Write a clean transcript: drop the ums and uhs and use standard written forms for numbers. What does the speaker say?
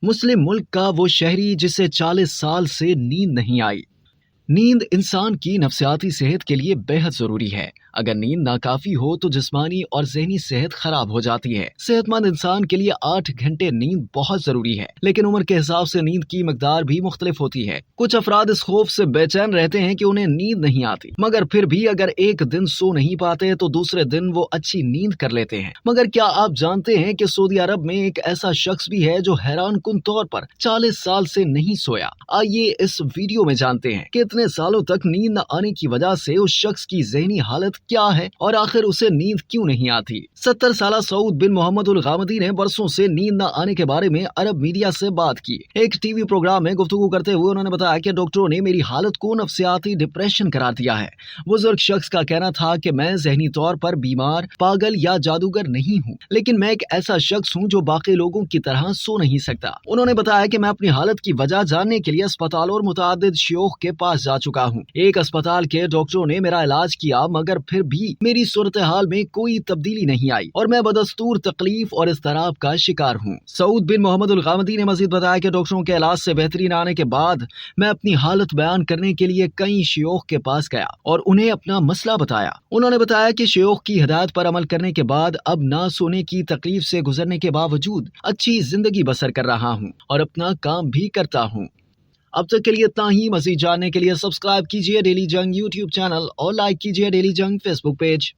مسلم ملک کا وہ شہری جسے 40 سال سے نیند نہیں آئی۔ نیند انسان کی نفسیاتی صحت کے لیے بہت ضروری ہے۔ اگر نیند ناکافی ہو تو جسمانی اور ذہنی صحت خراب ہو جاتی ہے۔ صحت مند انسان کے لیے 8 گھنٹے نیند بہت ضروری ہے، لیکن عمر کے حساب سے نیند کی مقدار بھی مختلف ہوتی ہے۔ کچھ افراد اس خوف سے بے چین رہتے ہیں کہ انہیں نیند نہیں آتی، مگر پھر بھی اگر ایک دن سو نہیں پاتے تو دوسرے دن وہ اچھی نیند کر لیتے ہیں۔ مگر کیا آپ جانتے ہیں کہ سعودی عرب میں ایک ایسا شخص بھی ہے جو حیران کن طور پر 40 سال سے نہیں سویا؟ آئیے اس ویڈیو میں جانتے ہیں کہ اتنے سالوں تک نیند نہ آنے کی وجہ سے اس شخص کی ذہنی حالت کیا ہے اور آخر اسے نیند کیوں نہیں آتی۔ 70 سالہ سعود بن محمد الغامدی نے برسوں سے نیند نہ آنے کے بارے میں عرب میڈیا سے بات کی۔ ایک ٹی وی پروگرام میں گفتگو کرتے ہوئے انہوں نے بتایا کہ ڈاکٹروں نے میری حالت کو نفسیاتی ڈپریشن قرار دیا ہے۔ بزرگ شخص کا کہنا تھا کہ میں ذہنی طور پر بیمار، پاگل یا جادوگر نہیں ہوں، لیکن میں ایک ایسا شخص ہوں جو باقی لوگوں کی طرح سو نہیں سکتا۔ انہوں نے بتایا کہ میں اپنی حالت کی وجہ جاننے کے لیے اسپتال اور متعدد شیوخ کے پاس جا چکا ہوں۔ ایک اسپتال کے ڈاکٹروں نے میرا علاج کیا، مگر پھر بھی میری صورتحال میں کوئی تبدیلی نہیں آئی اور میں بدستور تکلیف اور اضطراب کا شکار ہوں۔ سعود بن محمد الغامدی نے مزید بتایا کہ ڈاکٹروں کے علاج سے بہتری نہ آنے کے بعد میں اپنی حالت بیان کرنے کے لیے کئی شیوخ کے پاس گیا اور انہیں اپنا مسئلہ بتایا۔ انہوں نے بتایا کہ شیوخ کی ہدایت پر عمل کرنے کے بعد اب نہ سونے کی تکلیف سے گزرنے کے باوجود اچھی زندگی بسر کر رہا ہوں اور اپنا کام بھی کرتا ہوں۔ اب تک کے لیے اتنا ہی۔ مزید جاننے کے لیے سبسکرائب کیجیے ڈیلی جنگ یوٹیوب چینل اور لائک کیجیے ڈیلی جنگ فیس بک پیج۔